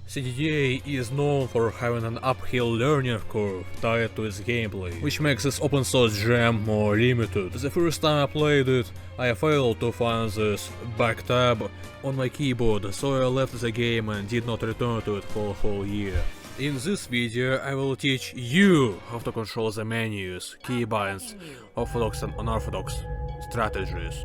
CDDA is known for having an uphill learning curve tied to its gameplay, which makes this open source gem more limited. The first time I played it, I failed to find this backtab on my keyboard, so I left the game and did not return to it for a whole year. In this video I will teach you how to control the menus, keybinds, orthodox and unorthodox strategies.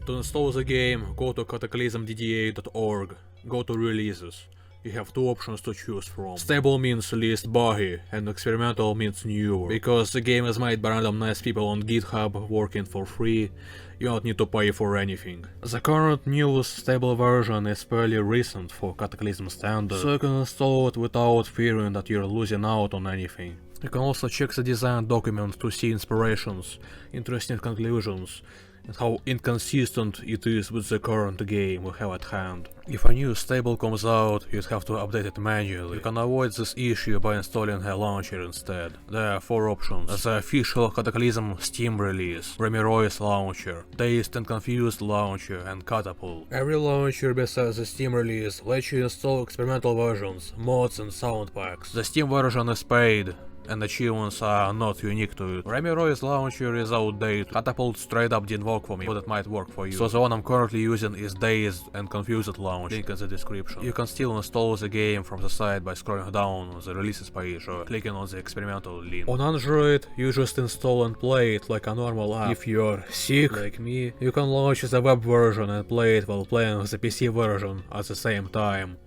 To install the game, go to cataclysmdda.org, go to releases. You have two options to choose from. Stable means least buggy, and experimental means newer. Because the game is made by random nice people on GitHub working for free, you don't need to pay for anything. The current newest stable version is fairly recent for Cataclysm standard, so you can install it without fearing that you're losing out on anything. You can also check the design document to see inspirations, interesting conclusions, and how inconsistent it is with the current game we have at hand. If a new stable comes out, you'd have to update it manually. You can avoid this issue by installing a launcher instead. There are four options: the official Cataclysm Steam release, Remiroy's launcher, Dazed and Confused launcher, and Catapult. Every launcher besides the Steam release lets you install experimental versions, mods and sound packs. The Steam version is paid, and achievements are not unique to it. Remiroy's launcher is outdated. Catapult straight up didn't work for me, but it might work for you. So the one I'm currently using is Dazed and Confused launcher, link in the description. You can still install the game from the site by scrolling down on the releases page or clicking on the experimental link. On Android, you just install and play it like a normal app. If you're sick, like me, you can launch the web version and play it while playing the PC version at the same time.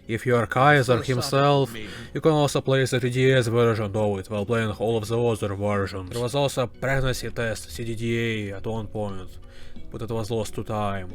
If you are Kaiser himself, you can also play the 3DS version of it while playing all of the other versions. There was also a pregnancy test CDDA at one point, but it was lost to time.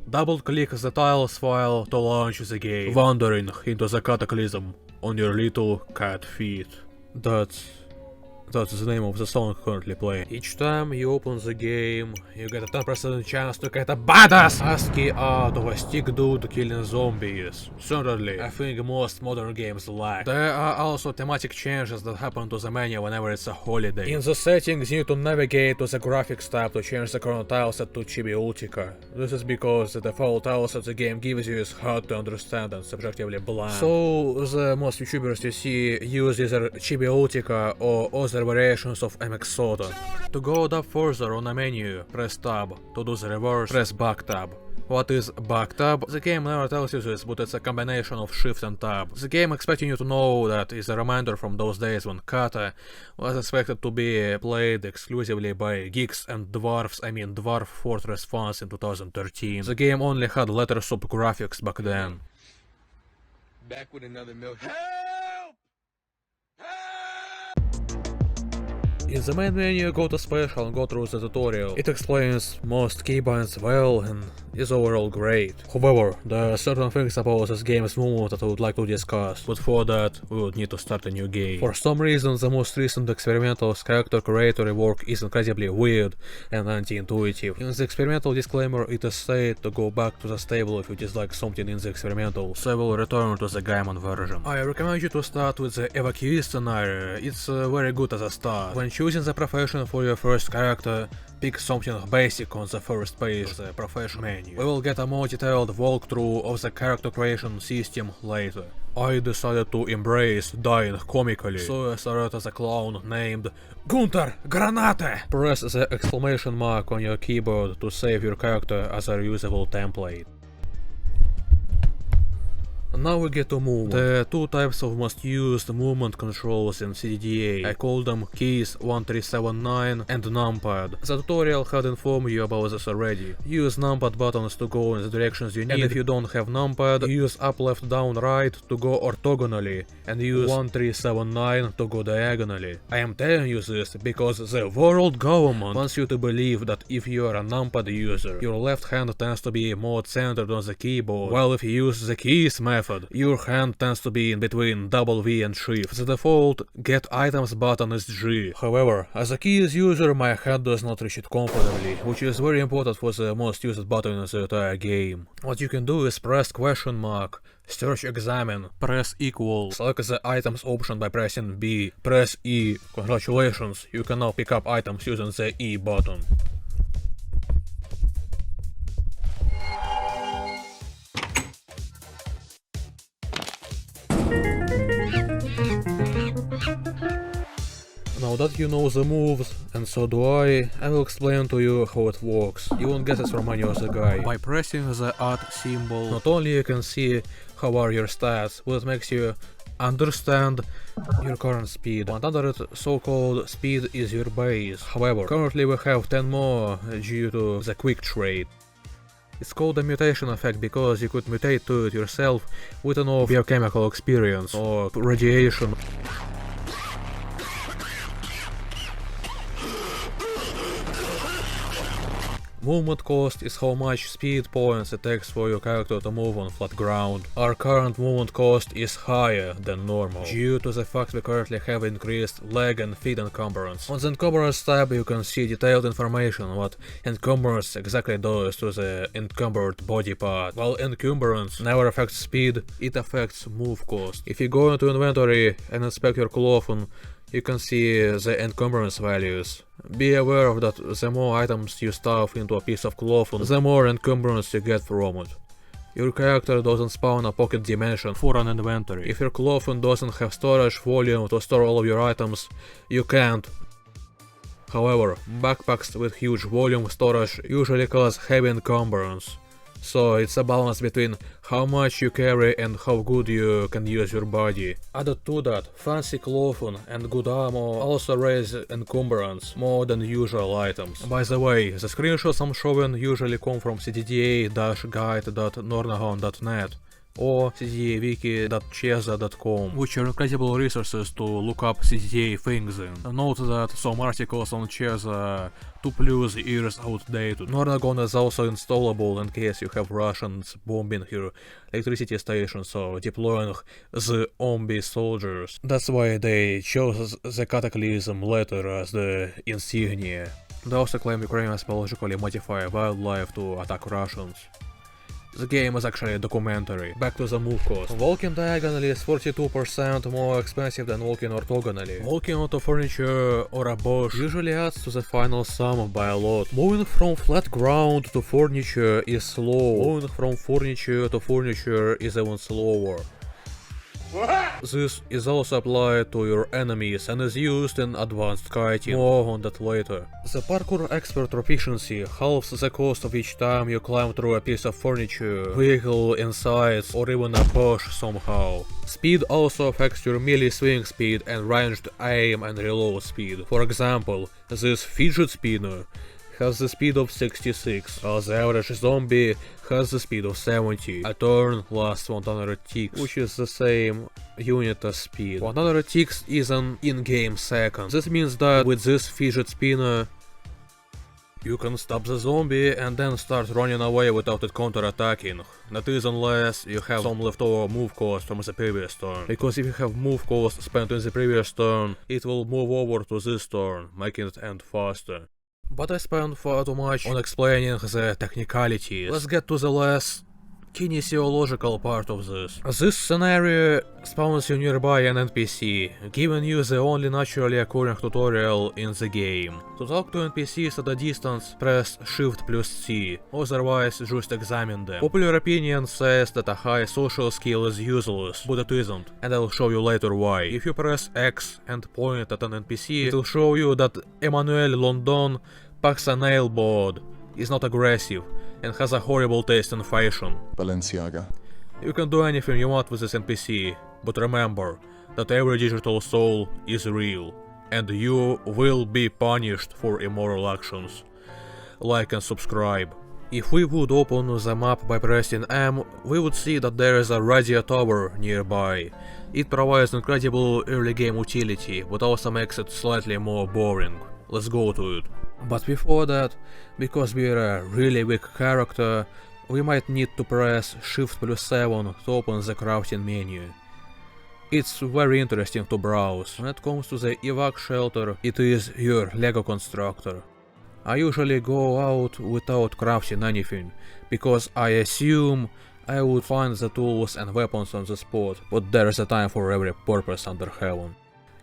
Double click the tiles file to launch the game, wandering into the Cataclysm on your little cat feet. That's the name of the song currently playing. Each time you open the game, you get a 10% chance to get a badass ASCII art of a stick dude killing zombies. Certainly, I think most modern games lack. There are also thematic changes that happen to the menu whenever it's a holiday. In the settings, you need to navigate to the graphics tab to change the current tileset to Chibi. This is because the default tileset the game gives you is hard to understand and subjectively bland. So the most YouTubers you see use either Chibi or other variations of MX Soda. To go up further on a menu, press tab. To do the reverse, press backtab. What is backtab? The game never tells you this, but it's a combination of shift and tab. The game expecting you to know that is a reminder from those days when Kata was expected to be played exclusively by geeks and dwarfs, I mean Dwarf Fortress fans in 2013. The game only had letter sub graphics back then. Back with another milk. In the main menu, go to Special and go through the tutorial. It explains most keybinds well and is overall great. However, there are certain things about this game's movement that I would like to discuss, but for that we would need to start a new game. For some reason, the most recent experimental character creatory work is incredibly weird and anti-intuitive. In the experimental disclaimer, it is said to go back to the stable if you dislike something in the experimental, so I will return to the Gaimon version. I recommend you to start with the evacuee scenario. It's very good as a start. When choosing the profession for your first character, pick something basic on the first page, the profession menu. We will get a more detailed walkthrough of the character creation system later. I decided to embrace dying comically, so I started as a clown named Gunter Granate! Press the exclamation mark on your keyboard to save your character as a reusable template. Now we get to movement. There are two types of most used movement controls in CDDA. I call them keys 1379 and numpad. The tutorial had informed you about this already. Use numpad buttons to go in the directions you need, and if you don't have numpad, use up, left, down, right to go orthogonally, and use 1379 to go diagonally. I am telling you this because the world government wants you to believe that if you are a numpad user, your left hand tends to be more centered on the keyboard, while if you use the keys method, your hand tends to be in between W and Shift. The default Get Items button is G. However, as a keys user, my hand does not reach it comfortably, which is very important for the most used button in the entire game. What you can do is press question mark, search examine, press equal, select the items option by pressing B, press E. Congratulations, you can now pick up items using the E button. Now that you know the moves, and so do I will explain to you how it works. You won't get it from any other guy. By pressing the @ symbol, not only you can see how are your stats, but it makes you understand your current speed. Another so-called speed is your base. However, currently we have 10 more due to the quick trait. It's called a mutation effect because you could mutate to it yourself with enough biochemical experience or radiation. Movement cost is how much speed points it takes for your character to move on flat ground. Our current movement cost is higher than normal, due to the fact we currently have increased leg and feet encumbrance. On the Encumbrance tab you can see detailed information what Encumbrance exactly does to the encumbered body part. While Encumbrance never affects speed, it affects move cost. If you go into inventory and inspect your clothing, you can see the encumbrance values. Be aware of that the more items you stuff into a piece of clothing, the more encumbrance you get from it. Your character doesn't spawn a pocket dimension for an inventory. If your clothing doesn't have storage volume to store all of your items, you can't. However, backpacks with huge volume storage usually cause heavy encumbrance. So it's a balance between how much you carry and how good you can use your body. Added to that, fancy clothing and good armor also raise encumbrance more than usual items. By the way, the screenshots I'm showing usually come from cdda-guide.nornagon.net or cdawiki.cheza.com, which are incredible resources to look up CDDA things in. Note that some articles on Cheza are 2+ years outdated. Nornagon is also installable in case you have Russians bombing your electricity stations or deploying the zombie soldiers. That's why they chose the Cataclysm letter as the insignia. They also claim Ukrainians biologically modify wildlife to attack Russians. The game is actually a documentary. Back to the move cost. Walking diagonally is 42% more expensive than walking orthogonally. Walking onto furniture or a bush usually adds to the final sum by a lot. Moving from flat ground to furniture is slow. Moving from furniture to furniture is even slower. This is also applied to your enemies and is used in advanced kiting. More on that later. The parkour expert proficiency halves the cost of each time you climb through a piece of furniture, vehicle insides, or even a bush somehow. Speed also affects your melee swing speed and ranged aim and reload speed. For example, this fidget spinner has the speed of 66, while the average zombie has the speed of 70. A turn lasts 100 ticks, which is the same unit as speed. 100 ticks is an in-game second. This means that with this fidget spinner you can stop the zombie and then start running away without it counter-attacking. That is unless you have some leftover move cost from the previous turn. Because if you have move cost spent in the previous turn, it will move over to this turn, making it end faster. But I spent far too much on explaining the technicalities. Let's get to the less kinesiological part of this. This scenario spawns you nearby an NPC, giving you the only naturally occurring tutorial in the game. To talk to NPCs at a distance, press Shift+C, otherwise just examine them. Popular opinion says that a high social skill is useless, but it isn't, and I'll show you later why. If you press X and point at an NPC, it'll show you that Emmanuel London packs a nail board, is not aggressive, and has a horrible taste in fashion. Balenciaga. You can do anything you want with this NPC, but remember that every digital soul is real, and you will be punished for immoral actions. Like and subscribe. If we would open the map by pressing M, we would see that there is a radio tower nearby. It provides incredible early game utility, but also makes it slightly more boring. Let's go to it. But before that, because we're a really weak character, we might need to press Shift+7 to open the crafting menu. It's very interesting to browse. When it comes to the evac shelter, it is your Lego constructor. I usually go out without crafting anything, because I assume I would find the tools and weapons on the spot, but there is a time for every purpose under heaven.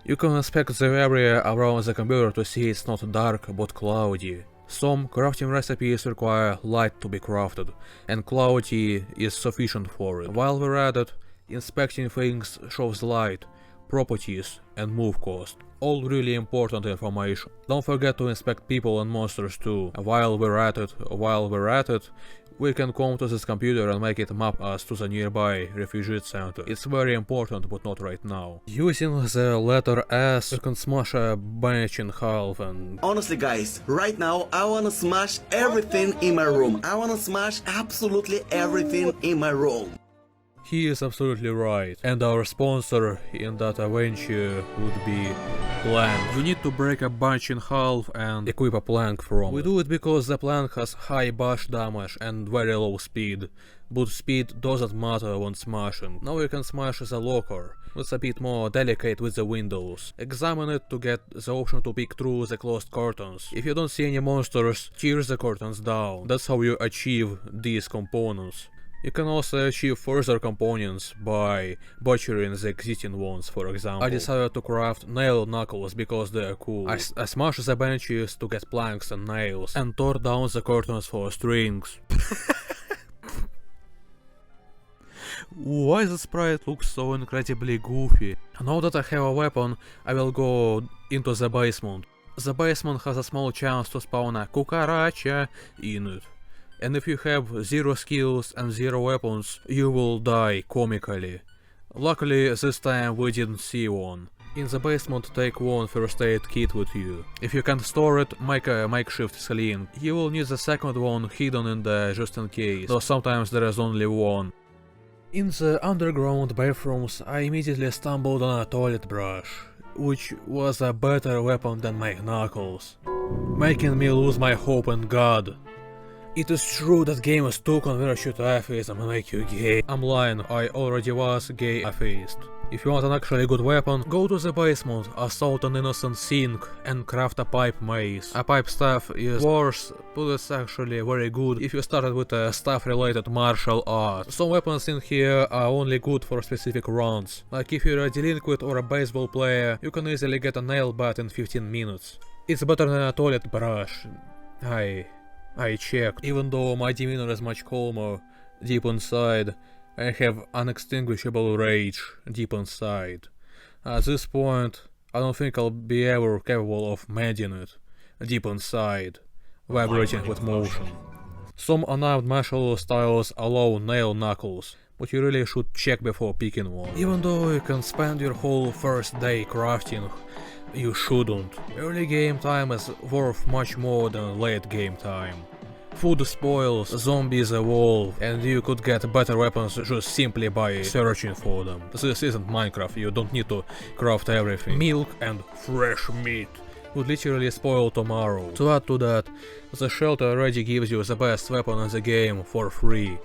You can inspect the area around the computer to see it's not dark but cloudy. Some crafting recipes require light to be crafted, and cloudy is sufficient for it. While we're at it, inspecting things shows light. properties and move cost. All really important information. Don't forget to inspect people and monsters too. While we're at it, we can come to this computer and make it map us to the nearby refugee center. It's very important, but not right now. Using the letter S, you can smash a bench in half and... Honestly guys, right now I wanna smash everything in my room. I wanna smash absolutely everything in my room. He is absolutely right. And our sponsor in that adventure would be plank. We need to break a bunch in half and equip a plank from it. We do it because the plank has high bash damage and very low speed. But speed doesn't matter when smashing. Now you can smash the locker. It's a bit more delicate with the windows. Examine it to get the option to peek through the closed curtains. If you don't see any monsters, tear the curtains down. That's how you achieve these components. You can also achieve further components by butchering the existing ones, for example. I decided to craft nail knuckles because they are cool. I smashed the benches to get planks and nails, and tore down the curtains for strings. Why the sprite looks so incredibly goofy? Now that I have a weapon, I will go into the basement. The basement has a small chance to spawn a cucaracha in it. And if you have 0 skills and 0 weapons, you will die comically. Luckily, this time we didn't see one. In the basement, take one first aid kit with you. If you can't store it, make a makeshift sling. You will need the second one hidden in there just in case, though sometimes there is only one. In the underground bathrooms, I immediately stumbled on a toilet brush, which was a better weapon than my knuckles, making me lose my hope in God. It is true that gamers too convert you to atheism and make you gay. I'm lying, I already was gay atheist. If you want an actually good weapon, go to the basement, assault an innocent sink, and craft a pipe mace. A pipe staff is worse, but it's actually very good if you started with a staff-related martial art. Some weapons in here are only good for specific rounds. Like if you're a delinquent or a baseball player, you can easily get a nail bat in 15 minutes. It's better than a toilet brush. I checked. Even though my demeanor is much calmer, deep inside, I have unextinguishable rage deep inside. At this point, I don't think I'll be ever capable of mending it deep inside, vibrating with motion. Some unarmed martial styles allow nail knuckles, but you really should check before picking one. Even though you can spend your whole first day crafting, you shouldn't. Early game time is worth much more than late game time. Food spoils, zombies evolve, and you could get better weapons just simply by searching for them. This isn't Minecraft, you don't need to craft everything. Milk and fresh meat would literally spoil tomorrow. To add to that, the shelter already gives you the best weapon in the game for free.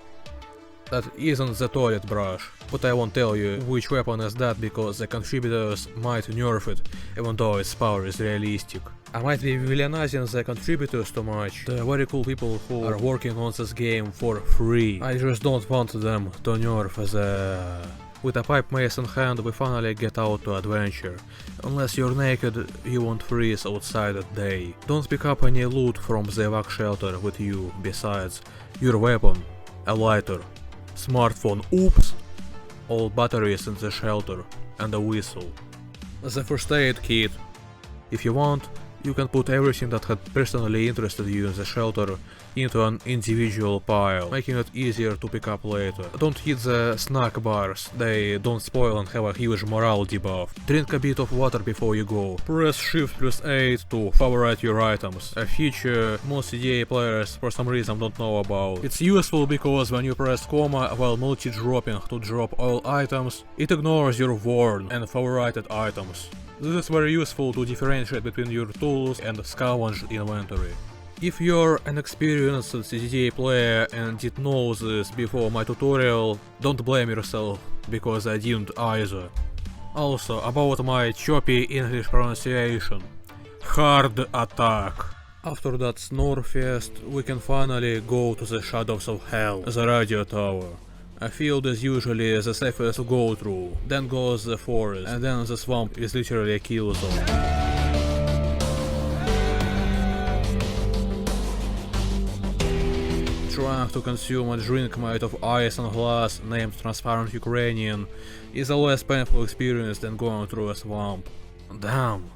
That isn't the toilet brush, but I won't tell you which weapon is that because the contributors might nerf it, even though its power is realistic. I might be villainizing the contributors too much, the very cool people who are working on this game for free. I just don't want them to nerf the... With a pipe mace in hand, we finally get out to adventure. Unless you're naked, you won't freeze outside at day. Don't pick up any loot from the evac shelter with you besides your weapon, a lighter, smartphone, oops, all batteries in the shelter, and a whistle. The first aid kit. If you want, you can put everything that had personally interested you in the shelter into an individual pile, making it easier to pick up later. Don't hit the snack bars, they don't spoil and have a huge morale debuff. Drink a bit of water before you go. Press Shift+8 to favorite your items, a feature most CDDA players for some reason don't know about. It's useful because when you press comma while multi-dropping to drop all items, it ignores your worn and favorited items. This is very useful to differentiate between your tools and scavenged inventory. If you're an experienced CDDA player and didn't know this before my tutorial, don't blame yourself, because I didn't either. Also, about my choppy English pronunciation. Hard attack. After that Snorfest, we can finally go to the Shadows of Hell, the radio tower. A field is usually the safest to go through, then goes the forest, and then the swamp is literally a kill zone. Try trying to consume a drink made of ice and glass named Transparent Ukrainian is a less painful experience than going through a swamp. Damn,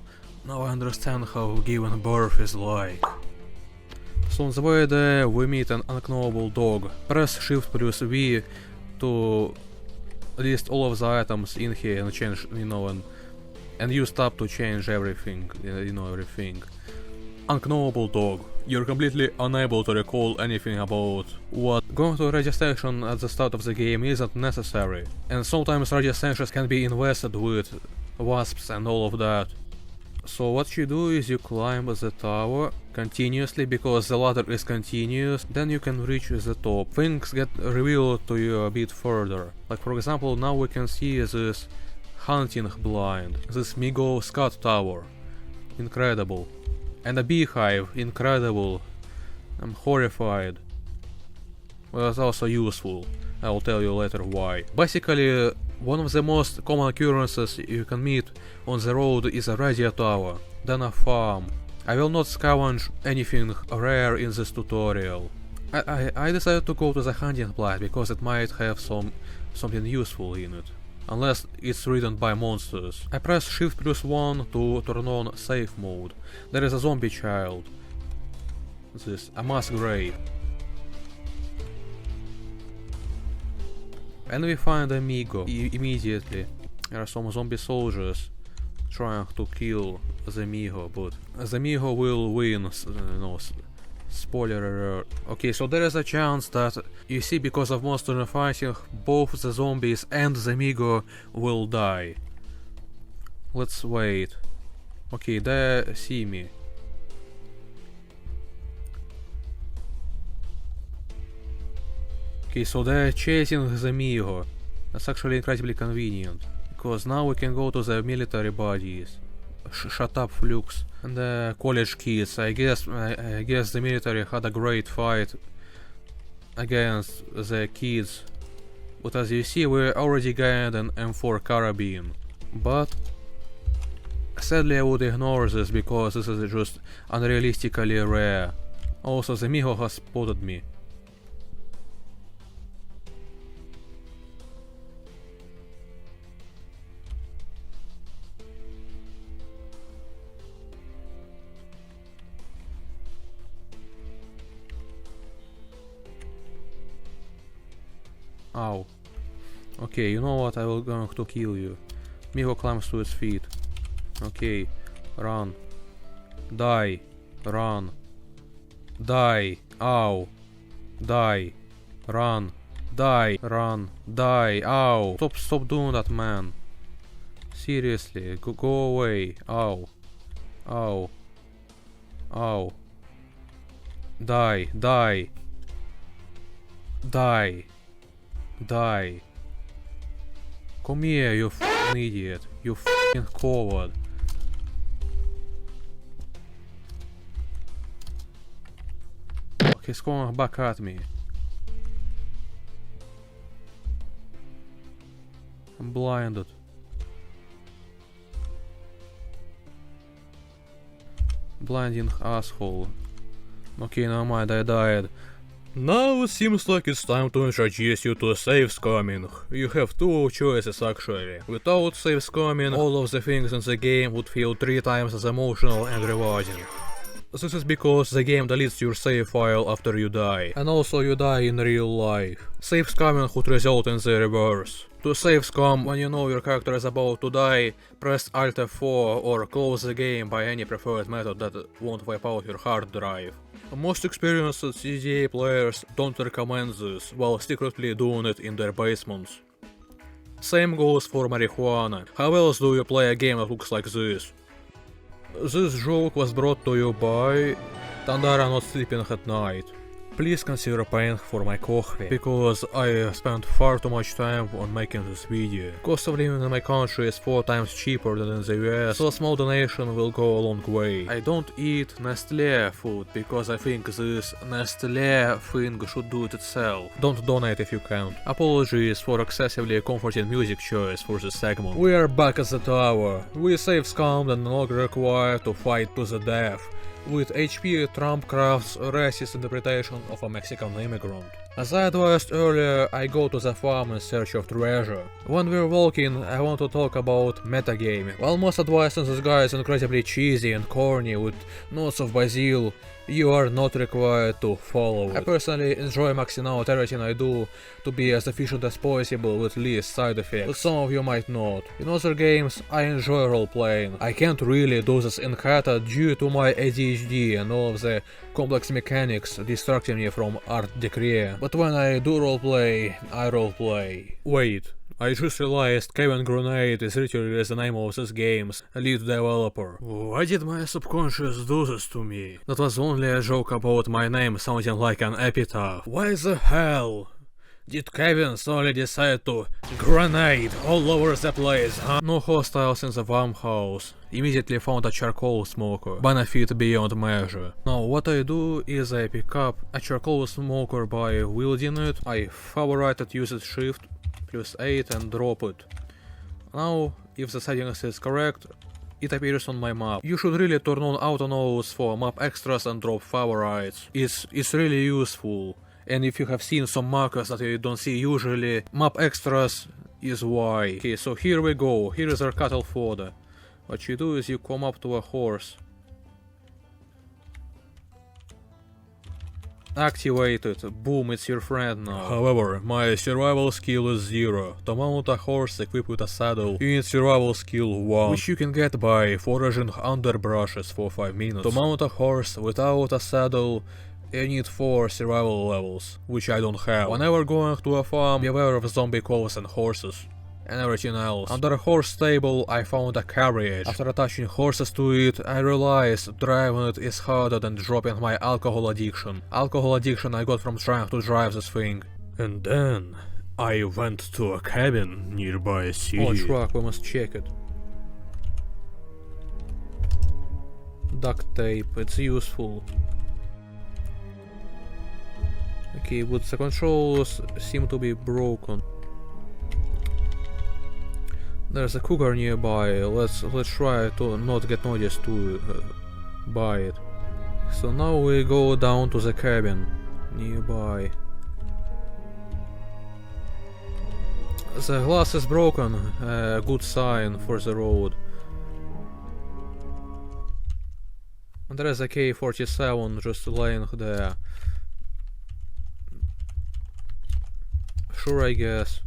now I understand how giving birth is like. So on the way there we meet an unknowable dog. Press Shift plus V to list all of the items in here and change, and use tab to change everything, everything. Unknowable dog. You're completely unable to recall anything about what. Going to a radio station at the start of the game isn't necessary, and sometimes radio stations can be invested with wasps and all of that. So what you do is you climb the tower continuously because the ladder is continuous, then you can reach the top. Things get revealed to you a bit further. Like for example, now we can see this hunting blind, this Migo Scout Tower, incredible. And a beehive, incredible. I'm horrified. Well, that's also useful. I'll tell you later why. Basically, one of the most common occurrences you can meet on the road is a radio tower, then a farm. I will not scavenge anything rare in this tutorial. I decided to go to the hunting blind because it might have something useful in it. Unless it's ridden by monsters. I press Shift plus 1 to turn on safe mode. There is a zombie child. A mass grave. And we find Amigo immediately. There are some zombie soldiers trying to kill the Amigo, but the Amigo will win. Spoiler alert. Okay, so there is a chance that, you see, because of monster fighting, both the zombies and the Amigo will die. Let's wait. Okay, they see me. Okay, so they're chasing the Amigo. That's actually incredibly convenient, because now we can go to the military bodies. Shut up, Flux. And the college kids. I guess the military had a great fight against the kids. But as you see, we already gained an M4 carabine. But sadly I would ignore this because this is just unrealistically rare. Also, the Miho has spotted me. Ow. Okay, you know what, I will going to kill you. Miho climbs to its feet. Okay, run. Die. Run. Die. Ow. Die. Run. Die. Run. Die. Ow. Stop doing that, man. Seriously, go away. Ow. Ow. Ow. Die. Die. Die. Die. Come here, you f***ing idiot. You f***ing coward. He's coming back at me. I'm blinded. Blinding asshole. Okay, never mind, I died. Now it seems like it's time to introduce you to Savescumming. You have two choices actually. Without Savescumming, all of the things in the game would feel 3 times as emotional and rewarding. This is because the game deletes your save file after you die, and also you die in real life. Savescumming would result in the reverse. To savescum when you know your character is about to die, press Alt F4 or close the game by any preferred method that won't wipe out your hard drive. Most experienced CDDA players don't recommend this, while secretly doing it in their basements. Same goes for marijuana. How else do you play a game that looks like this? This joke was brought to you by Tandaring not sleeping at night. Please consider paying for my coffee, because I spent far too much time on making this video. Cost of living in my country is 4 times cheaper than in the US, so a small donation will go a long way. I don't eat Nestle food, because I think this Nestle thing should do it itself. Don't donate if you can't. Apologies for excessively comforting music choice for this segment. We are back at the tower. We savescummed and no longer required to fight to the death. with HP Trump crafts racist interpretation of a Mexican immigrant. As I advised earlier, I go to the farm in search of treasure. When we're walking, I want to talk about metagaming. While most advice in this guide is incredibly cheesy and corny with notes of basil, you are not required to follow it. I personally enjoy maxing out everything I do to be as efficient as possible with least side effects, but some of you might not. In other games, I enjoy role-playing. I can't really do this in Hata due to my ADHD and all of the complex mechanics distracting me from art decree. But when I do roleplay, I roleplay. Wait. I just realized Kevin Grenade is literally the name of this game's lead developer. Why did my subconscious do this to me? That was only a joke about my name sounding like an epitaph. Why the hell did Kevin suddenly decide to grenade all over the place, huh? No hostiles in the farmhouse. Immediately found a charcoal smoker. Benefit beyond measure. Now what I do is I pick up a charcoal smoker by wielding it. I favorite it, use it shift +8 and drop it. Now, if the settings is correct, it appears on my map. You should really turn on auto nodes for map extras and drop favorites. It's really useful. And if you have seen some markers that you don't see usually, map extras is why. Okay, so here we go. Here is our cattle fodder. What you do is you come up to a horse. Activated. Boom, it's your friend now. However, my survival skill is 0. To mount a horse equipped with a saddle, you need survival skill 1, which you can get by foraging underbrushes for 5 minutes. To mount a horse without a saddle, you need 4 survival levels, which I don't have. Whenever going to a farm, beware of zombie cows and horses. And everything else. Under a horse stable, I found a carriage. After attaching horses to it, I realized driving it is harder than dropping my alcohol addiction. Alcohol addiction I got from trying to drive this thing. And then I went to a cabin nearby a city. Oh, truck, we must check it. Duct tape, it's useful. Okay, but the controls seem to be broken. There's a cougar nearby. Let's try to not get noticed by it. So now we go down to the cabin nearby. The glass is broken, a good sign for the road. And there is a K-47 just laying there. Sure, I guess.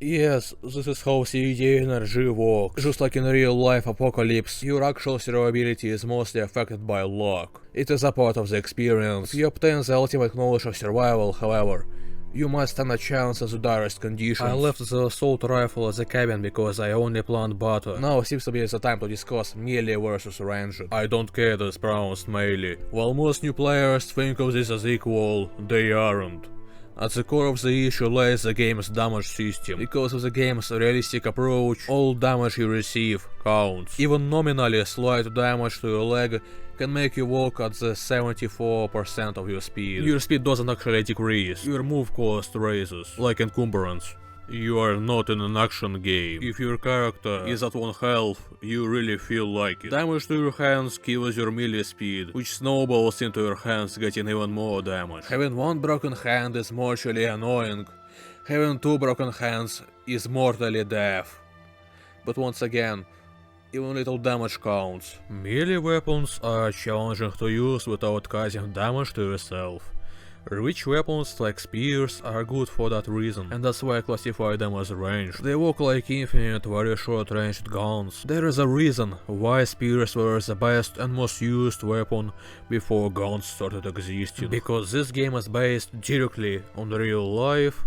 Yes, this is how CDDA energy works. Just like in real-life apocalypse, your actual survivability is mostly affected by luck. It is a part of the experience. If you obtain the ultimate knowledge of survival, however, you must stand a chance in the direst conditions. I left the assault rifle at the cabin because I only plant butter. Now seems to be the time to discuss melee versus ranged. I don't care that it's pronounced melee. While most new players think of this as equal, they aren't. At the core of the issue lies the game's damage system. Because of the game's realistic approach, all damage you receive counts. Even nominally slight damage to your leg can make you walk at the 74% of your speed. Your speed doesn't actually decrease, your move cost raises, like Encumbrance. You are not in an action game. If your character is at 1 health, you really feel like it. Damage to your hands kills your melee speed, which snowballs into your hands getting even more damage. Having 1 broken hand is mortally annoying. Having 2 broken hands is mortally death. But once again, even little damage counts. Melee weapons are challenging to use without causing damage to yourself. Rich weapons like spears are good for that reason, and that's why I classify them as ranged. They work like infinite, very short ranged guns. There is a reason why spears were the best and most used weapon before guns started existing. Because this game is based directly on real life,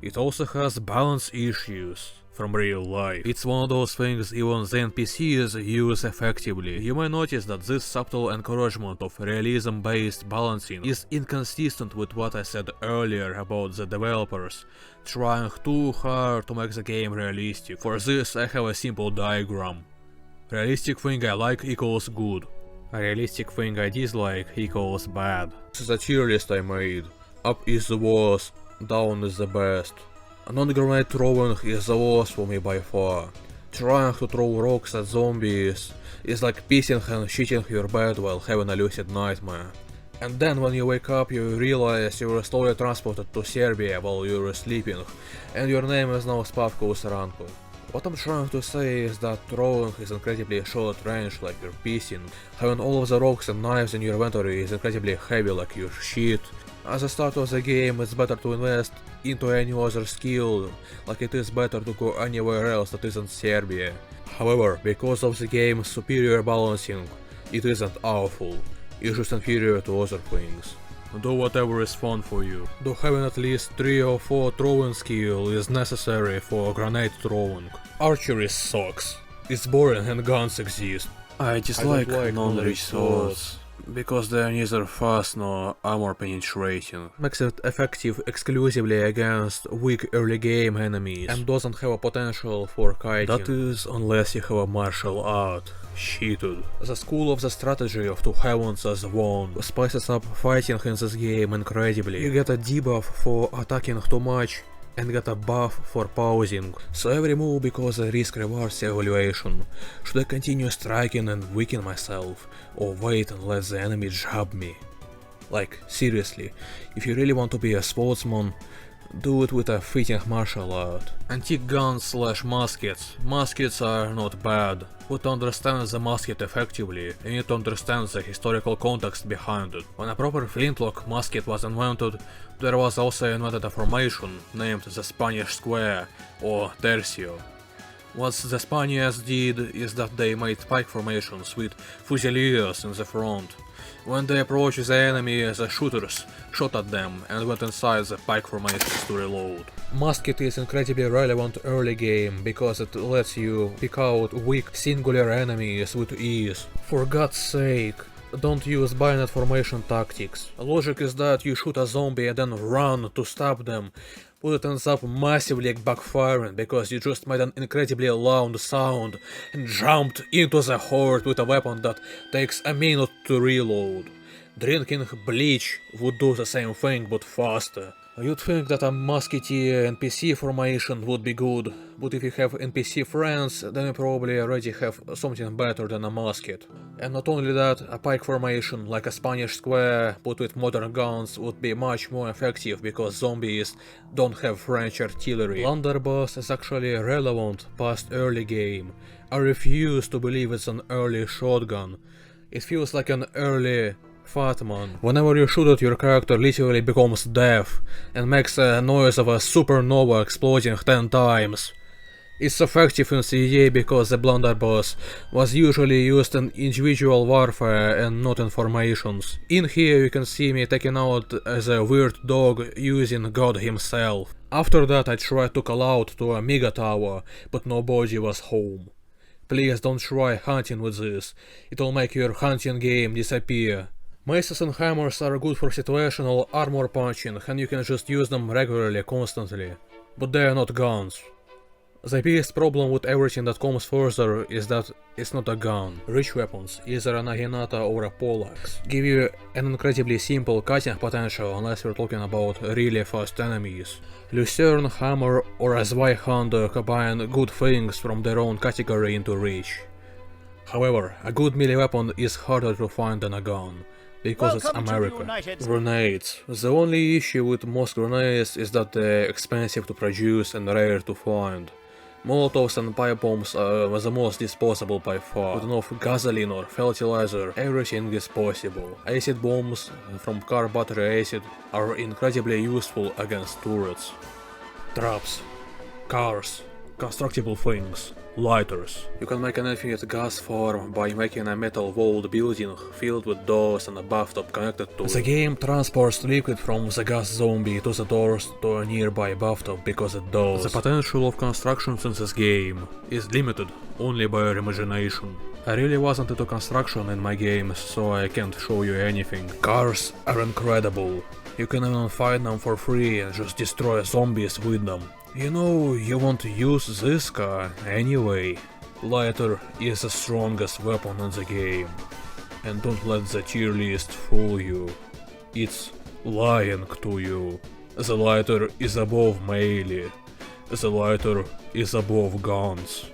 it also has balance issues from real life. It's one of those things even the NPCs use effectively. You may notice that this subtle encouragement of realism-based balancing is inconsistent with what I said earlier about the developers trying too hard to make the game realistic. For this I have a simple diagram. Realistic thing I like equals good. A realistic thing I dislike equals bad. This is a tier list I made. Up is the worst, down is the best. Non-grenade throwing is the worst for me by far. Trying to throw rocks at zombies is like pissing and shitting your bed while having a lucid nightmare. And then when you wake up you realize you were slowly transported to Serbia while you were sleeping, and your name is now Spavko Saranko. What I'm trying to say is that throwing is incredibly short range like you're pissing, having all of the rocks and knives in your inventory is incredibly heavy like your shit. At the start of the game it's better to invest into any other skill, like it is better to go anywhere else that isn't Serbia. However, because of the game's superior balancing, it isn't awful, it's just inferior to other things. Do whatever is fun for you. Though having at least 3 or 4 throwing skill is necessary for grenade throwing. Archery sucks. It's boring and guns exist. I dislike non-rich swords, because they are neither fast nor armor penetrating. Makes it effective exclusively against weak early game enemies and doesn't have a potential for kiting. That is, unless you have a martial art. Cheated. The school of the strategy of two heavens as one spices up fighting in this game incredibly. You get a debuff for attacking too much and get a buff for pausing, so every move because the risk rewards evaluation. Should I continue striking and weaken myself, or wait and let the enemy jab me? Like, seriously, if you really want to be a sportsman, do it with a fitting martial art. Antique guns slash muskets. Muskets are not bad, but to understand the musket effectively, you need to understand the historical context behind it. When a proper flintlock musket was invented, there was also invented a formation named the Spanish Square, or Tercio. What the Spaniards did is that they made pike formations with fusiliers in the front. When they approached the enemy, the shooters shot at them and went inside the pike formations to reload. Musket is incredibly relevant early game because it lets you pick out weak singular enemies with ease. For God's sake, don't use bayonet formation tactics. Logic is that you shoot a zombie and then run to stop them, but it ends up massively backfiring because you just made an incredibly loud sound and jumped into the horde with a weapon that takes a minute to reload. Drinking bleach would do the same thing but faster. You'd think that a musketeer NPC formation would be good, but if you have NPC friends, then you probably already have something better than a musket. And not only that, a pike formation like a Spanish square, but with modern guns, would be much more effective because zombies don't have French artillery. Blunderbuss is actually relevant past early game. I refuse to believe it's an early shotgun. It feels like an early Fatman. Whenever you shoot it, your character literally becomes deaf and makes a noise of a supernova exploding 10 times. It's effective in CDDA because the blunderbuss was usually used in individual warfare and not in formations. In here you can see me taking out as a weird dog using God himself. After that I tried to call out to a mega tower, but nobody was home. Please don't try hunting with this, it'll make your hunting game disappear. Maces and hammers are good for situational armor punching and you can just use them regularly, constantly. But they are not guns. The biggest problem with everything that comes further is that it's not a gun. Rich weapons, either a naginata or a poleaxe, give you an incredibly simple cutting potential unless you're talking about really fast enemies. Lucerne, hammer or a Zweihander combine good things from their own category into reach. However, a good melee weapon is harder to find than a gun. Because it's America. Grenades. The only issue with most grenades is that they're expensive to produce and rare to find. Molotovs and pipe bombs are the most disposable by far. With enough gasoline or fertilizer, everything is possible. Acid bombs from car battery acid are incredibly useful against turrets. Traps. Cars. Constructible things. Lighters. You can make an infinite gas farm by making a metal walled building filled with doors and a bathtub connected to it. The game transports liquid from the gas zombie to the doors to a nearby bathtub because it does. The potential of constructions in this game is limited only by your imagination. I really wasn't into construction in my games, so I can't show you anything. Cars are incredible. You can even find them for free and just destroy zombies with them. You know, you want to use this car anyway. Lighter is the strongest weapon in the game. And don't let the tier list fool you. It's lying to you. The lighter is above melee. The lighter is above guns.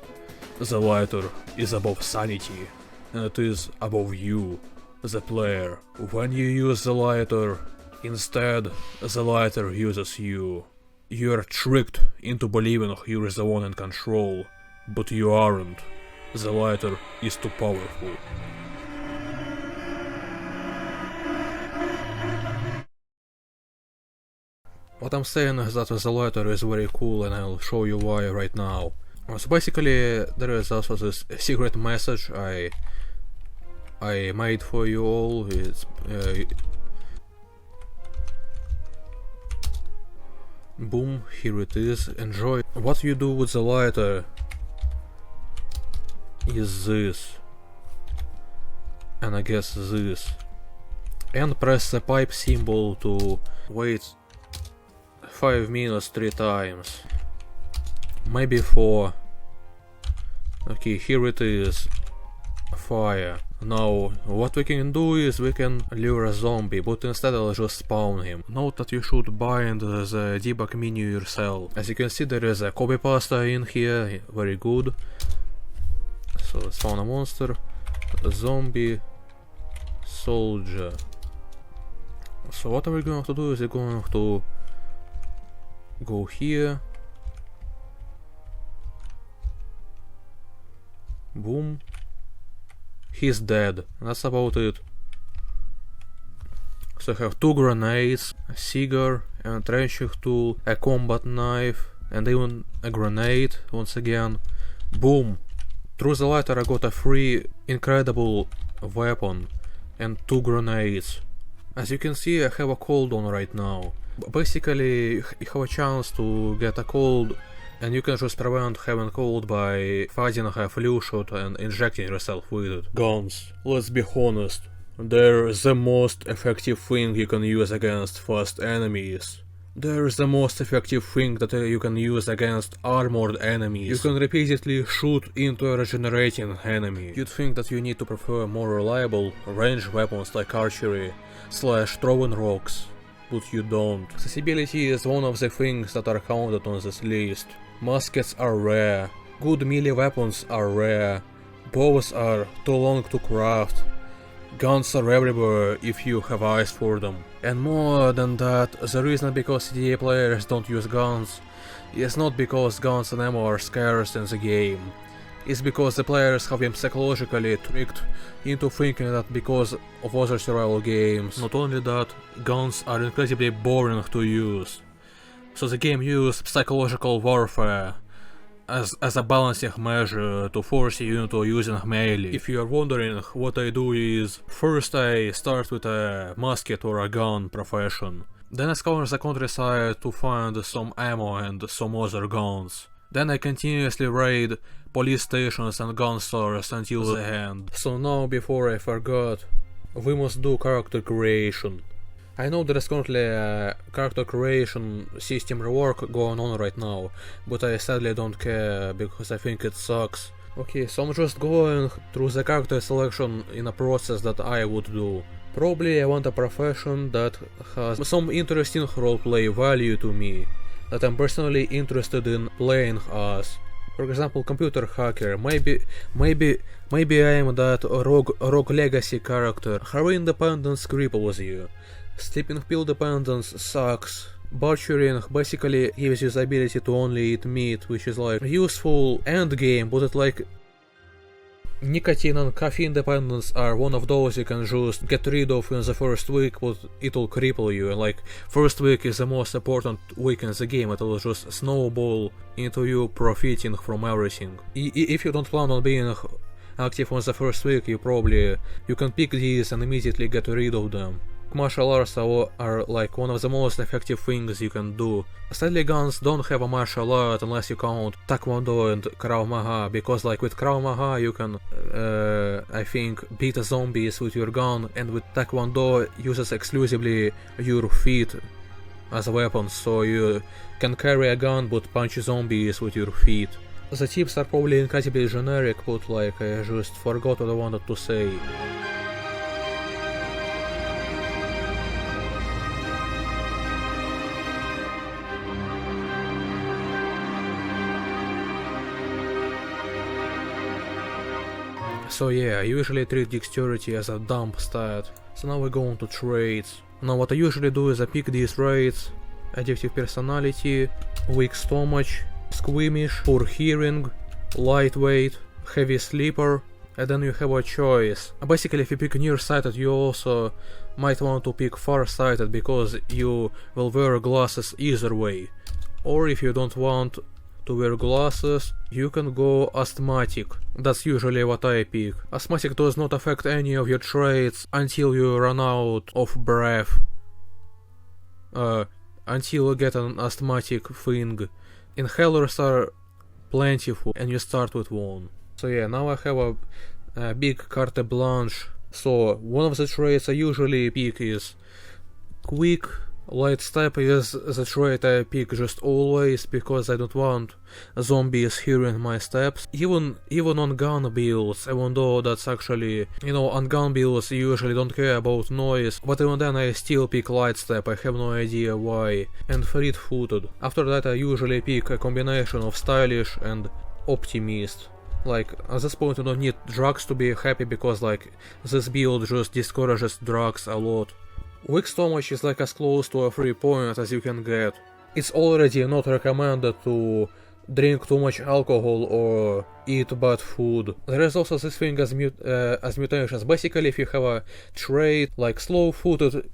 The lighter is above sanity, and it is above you, the player. When you use the lighter, instead, the lighter uses you. You are tricked into believing you're the one in control, but you aren't. The lighter is too powerful. What I'm saying is that the lighter is very cool, and I'll show you why right now. So basically, there is also this secret message I made for you all. It's boom, here it is. Enjoy. What you do with the lighter is this, and I guess this, and press the pipe symbol to wait 5 minutes 3 times, maybe 4. Okay, here it is, fire. Now, what we can do is we can lure a zombie, but instead I'll just spawn him. Note that you should bind the debug menu yourself. As you can see, there is a copy pasta in here, very good. So spawn a monster, a zombie, soldier. So what are we going to do is we're going to go here, boom, he's dead, that's about it. So I have 2 grenades, a cigar, and a trenching tool, a combat knife, and even a grenade once again. Boom! Through the lighter I got a free incredible weapon and 2 grenades. As you can see, I have a cold on right now. Basically, you have a chance to get a cold, and you can just prevent having cold by fighting a flu shot and injecting yourself with it. Guns, let's be honest, they're the most effective thing you can use against fast enemies. They're the most effective thing that you can use against armored enemies. You can repeatedly shoot into a regenerating enemy. You'd think that you need to prefer more reliable ranged weapons like archery / throwing rocks, but you don't. Accessibility is one of the things that are counted on this list. Muskets are rare, good melee weapons are rare, bows are too long to craft, guns are everywhere if you have eyes for them. And more than that, the reason because CDDA players don't use guns is not because guns and ammo are scarce in the game. It's because the players have been psychologically tricked into thinking that because of other survival games. Not only that, guns are incredibly boring to use. So the game used psychological warfare as a balancing measure to force you into using melee. If you are wondering, what I do is, first I start with a musket or a gun profession. Then I scour the countryside to find some ammo and some other guns. Then I continuously raid police stations and gun stores until the end. So now, before I forgot, we must do character creation. I know there is currently a character creation system rework going on right now, but I sadly don't care because I think it sucks. Okay, so I'm just going through the character selection in a process that I would do. Probably I want a profession that has some interesting roleplay value to me, that I'm personally interested in playing as. For example, computer hacker. Maybe I am that rogue legacy character. Heroin independence cripples you. Sleeping pill dependence sucks. Butchering basically gives you the ability to only eat meat, which is like useful endgame, but it's like nicotine and caffeine dependence are one of those you can just get rid of in the first week, but it'll cripple you. And like, first week is the most important week in the game, it'll just snowball into you profiting from everything. If you don't plan on being active on the first week, you can pick these and immediately get rid of them. Martial arts are like one of the most effective things you can do. Sadly, guns don't have a martial art unless you count Taekwondo and Krav Maga, because like with Krav Maga you can, I think, beat zombies with your gun, and with Taekwondo uses exclusively your feet as a weapon, so you can carry a gun but punch zombies with your feet. The tips are probably incredibly generic, but like I just forgot what I wanted to say. So yeah, I usually treat dexterity as a dump stat. So now we go on to traits. Now what I usually do is I pick these traits: addictive personality, weak stomach, squeamish, poor hearing, lightweight, heavy sleeper, and then you have a choice. Basically, if you pick nearsighted, you also might want to pick farsighted because you will wear glasses either way. Or if you don't want to wear glasses, you can go asthmatic. That's usually what I pick. Asthmatic does not affect any of your traits until you run out of breath. Until you get an asthmatic thing. Inhalers are plentiful and you start with one. So yeah, now I have a big carte blanche. So one of the traits I usually pick is quick. Light step is the trait I pick just always because I don't want zombies hearing my steps. Even on gun builds, even though that's actually, on gun builds you usually don't care about noise, but even then I still pick light step, I have no idea why. And fleet-footed. After that I usually pick a combination of stylish and optimist. Like, at this point you don't need drugs to be happy because like this build just discourages drugs a lot. Weak stomach is like as close to a 3 point as you can get. It's already not recommended to drink too much alcohol or eat bad food. There is also this thing as mutations. Basically, if you have a trait like slow-footed,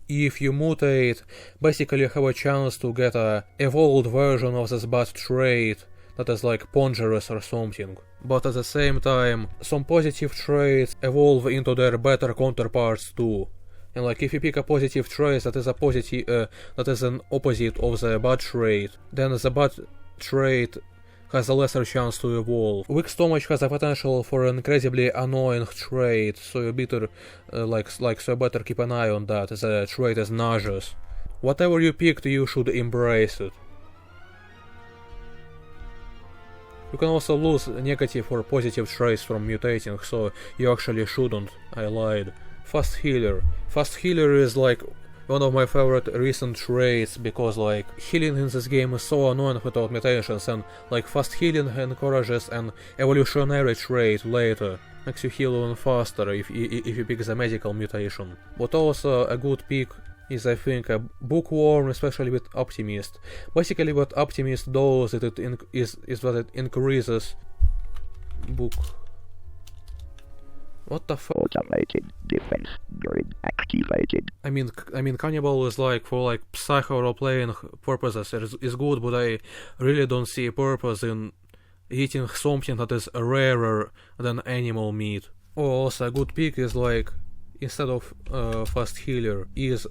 if you mutate, basically you have a chance to get a evolved version of this bad trait that is like ponderous or something. But at the same time, some positive traits evolve into their better counterparts too. And like if you pick a positive trait that is a that is an opposite of the bad trait, then the bad trait has a lesser chance to evolve. Weak stomach has a potential for an incredibly annoying trait, so you better so you better keep an eye on that. The trait is nauseous. Whatever you picked, you should embrace it. You can also lose negative or positive traits from mutating, so you actually shouldn't. I lied. Fast healer. Fast healer is like one of my favorite recent traits because like healing in this game is so annoying without mutations, and like fast healing encourages an evolutionary trait later. Makes you heal even faster if you pick the medical mutation. But also a good pick is I think a bookworm, especially with optimist. Basically what optimist does is that it increases book. What the fuck? Automated defense grid activated. I mean, cannibal is like for like psycho role-playing purposes is good, but I really don't see purpose in eating something that is rarer than animal meat. Or also a good pick is like instead of fast healer is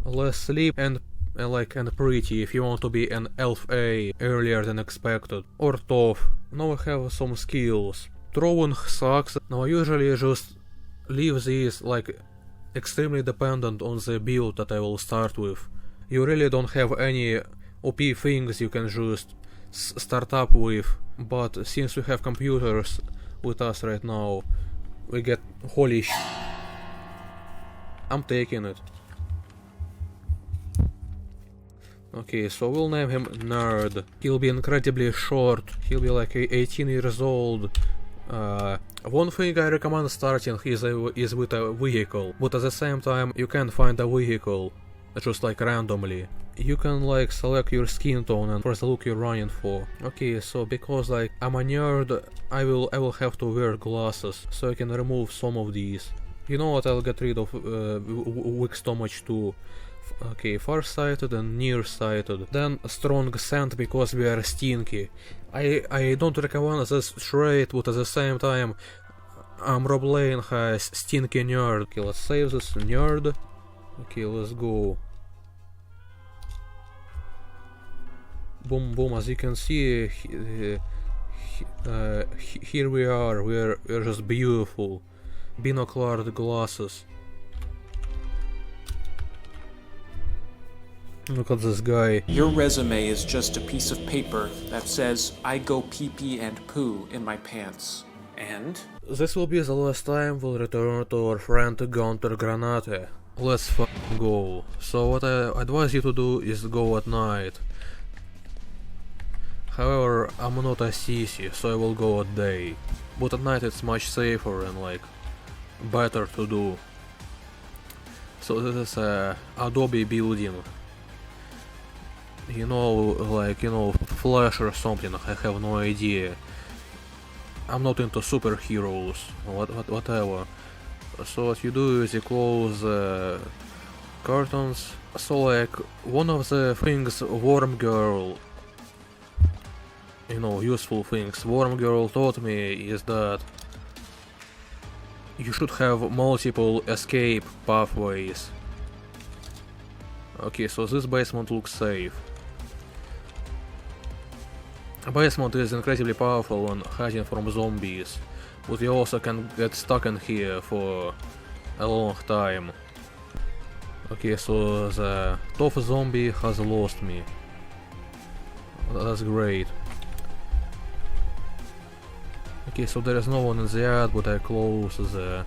less sleep and pretty if you want to be an elf A earlier than expected, or tough. Now I have some skills. Throwing sucks. Now I usually just leave these like extremely dependent on the build that I will start with. You really don't have any OP things you can just start up with, but since we have computers with us right now, we get holy sh**. I'm taking it. Okay, so we'll name him Nerd. He'll be incredibly short. He'll be like 18 years old. One thing I recommend starting is with a vehicle, but at the same time you can't find a vehicle just like randomly. You can like select your skin tone and for the look you're running for. Okay, so because like I'm a nerd, I will have to wear glasses, so I can remove some of these. You know what, I'll get rid of weak stomach too. Okay, farsighted and nearsighted. Then strong scent because we are stinky. I don't recommend this trait, but at the same time I'm role-playing as stinky nerd. Okay, let's save this nerd. Okay, let's go. Boom boom, as you can see here we are, we're just beautiful. Binoculared glasses. Look at this guy. Your resume is just a piece of paper that says, I go pee-pee and poo in my pants. And? This will be the last time we'll return to our friend Gunter Granate. Let's fucking go. So what I advise you to do is go at night. However, However, I'm not a sissy, so I will go at day. But at night it's much safer and like better to do. So this is a Adobe building. You know, like, you know, Flash or something, I have no idea. I'm not into superheroes, whatever. So what you do is you close curtains. So like, one of the things Worm Girl, you know, useful things Worm Girl taught me is that you should have multiple escape pathways. Okay, so this basement looks safe. Basement is incredibly powerful when hiding from zombies, but you also can get stuck in here for a long time. Okay, so the tough zombie has lost me. That's great. Okay, so there is no one in the yard, but I close the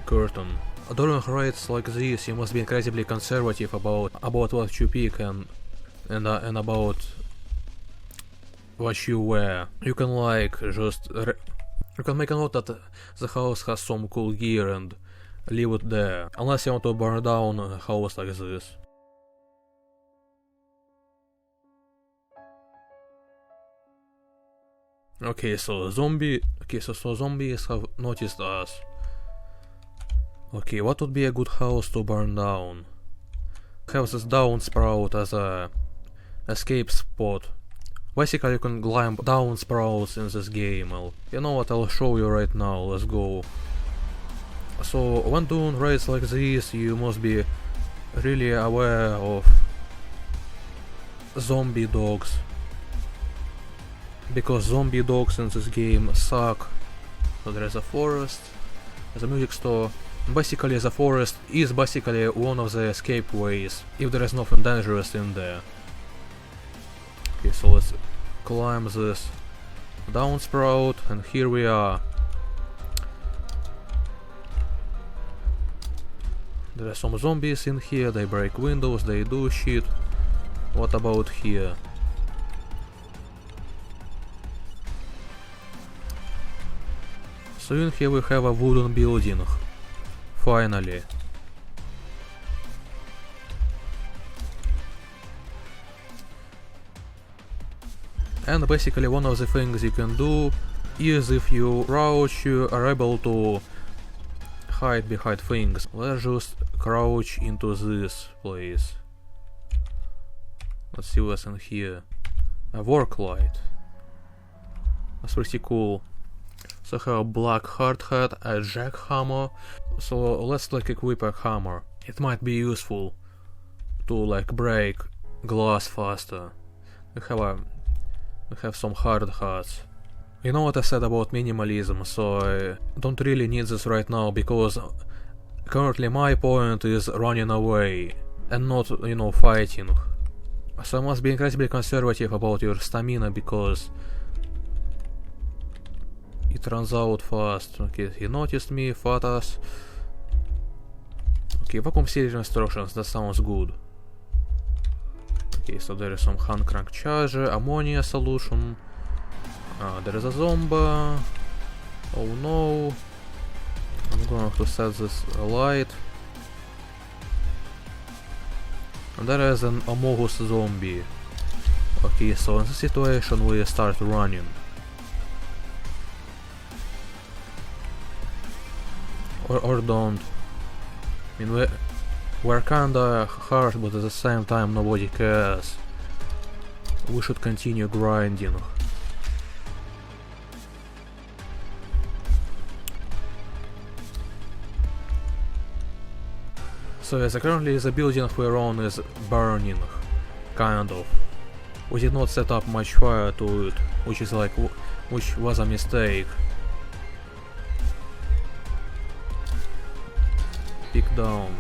curtain. During raids like this, you must be incredibly conservative about what you pick and about what you wear. You can like just you can make a note that the house has some cool gear and leave it there, unless you want to burn down a house like this. Okay, so zombies have noticed us. Okay, what would be a good house to burn down? Have this down sprout as a escape spot. Basically, you can climb down sprouts in this game. You know what, I'll show you right now, let's go. So, when doing raids like this, you must be really aware of zombie dogs. Because zombie dogs in this game suck. So there is a forest, there's a music store. Basically, the forest is basically one of the escape ways, if there is nothing dangerous in there. Okay, so let's climb this down sprout, and here we are. There are some zombies in here, they break windows, they do shit. What about here? So in here we have a wooden building. Finally. And basically one of the things you can do is if you crouch, you are able to hide behind things. Let's just crouch into this place. Let's see what's in here. A work light. That's pretty cool. So I have a black hard hat, a jackhammer. So let's like equip a hammer. It might be useful to like break glass faster. We have some hard hats. You know what I said about minimalism, so I don't really need this right now because currently my point is running away and not, you know, fighting. So I must be incredibly conservative about your stamina because it runs out fast. Okay, he noticed me, fought us. Okay, vacuum sealing instructions, that sounds good. Okay, so there is some hand crank charger, ammonia solution. There is a zombie. Oh no. I'm going to set this light. And there is an amogus zombie. Okay, so in this situation we start running. Or don't. I mean, we're kinda hard, but at the same time nobody cares. We should continue grinding. So yes, currently the building we're on is burning, kind of. We did not set up much fire to it, which was a mistake. Pick down.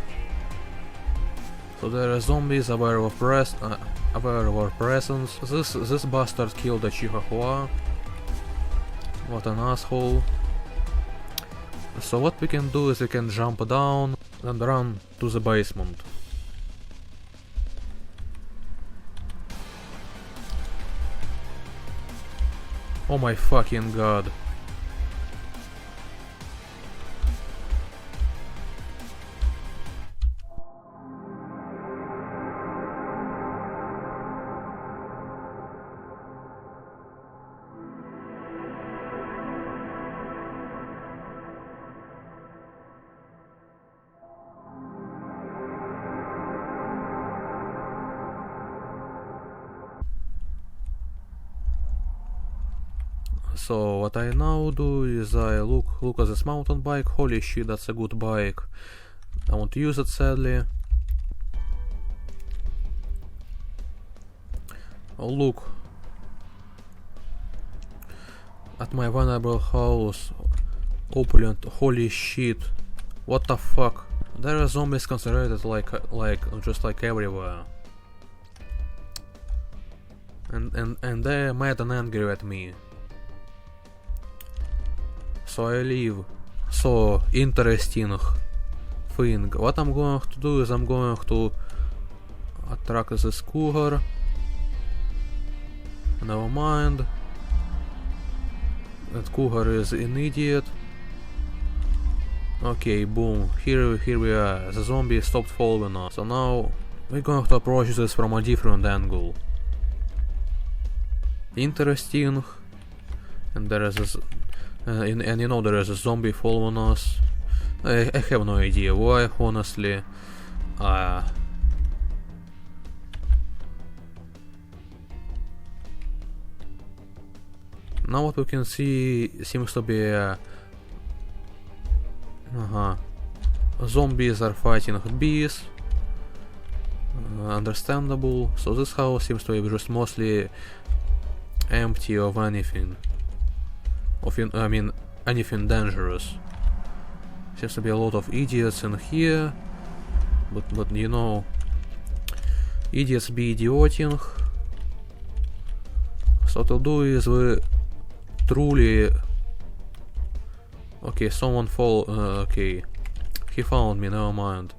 So there are zombies aware of our presence. This bastard killed a chihuahua. What an asshole. So what we can do is we can jump down and run to the basement. Oh my fucking god. So what I now do is I look at this mountain bike. Holy shit, that's a good bike. I want to use it sadly. Oh, look at my vulnerable house. Opulent. Holy shit. What the fuck? There are zombies concentrated just like everywhere. And they're mad and angry at me. So I leave. So interesting thing. What I'm going to do is I'm going to attract this cougar. Never mind. That cougar is an idiot. Okay, boom. Here we are. The zombie stopped following us. So now we're going to approach this from a different angle. Interesting. And there is this. And you know there is a zombie following us. I have no idea why, honestly. Now what we can see seems to be zombies are fighting bees. Understandable. So this house seems to be just mostly empty of anything. I mean, anything dangerous. Seems to be a lot of idiots in here, but you know, idiots be idioting. So what we'll do is we truly. Okay, someone okay, he found me. Never mind.